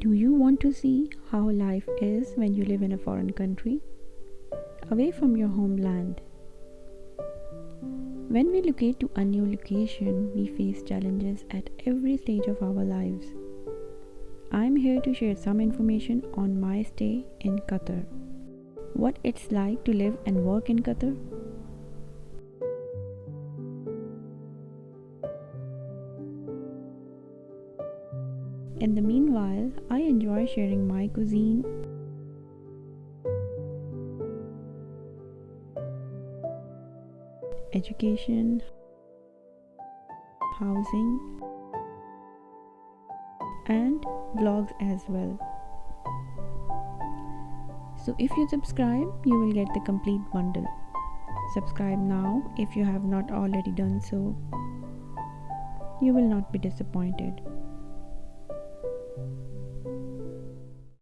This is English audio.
Do you want to see how life is when you live in a foreign country, away from your homeland? When we locate to a new location, we face challenges at every stage of our lives. I'm here to share some information on my stay in Qatar. What it's like to live and work in Qatar. In the meanwhile, I enjoy sharing my cuisine, education, housing, and vlogs as well. So if you subscribe, you will get the complete bundle. Subscribe now if you have not already done so. You will not be disappointed.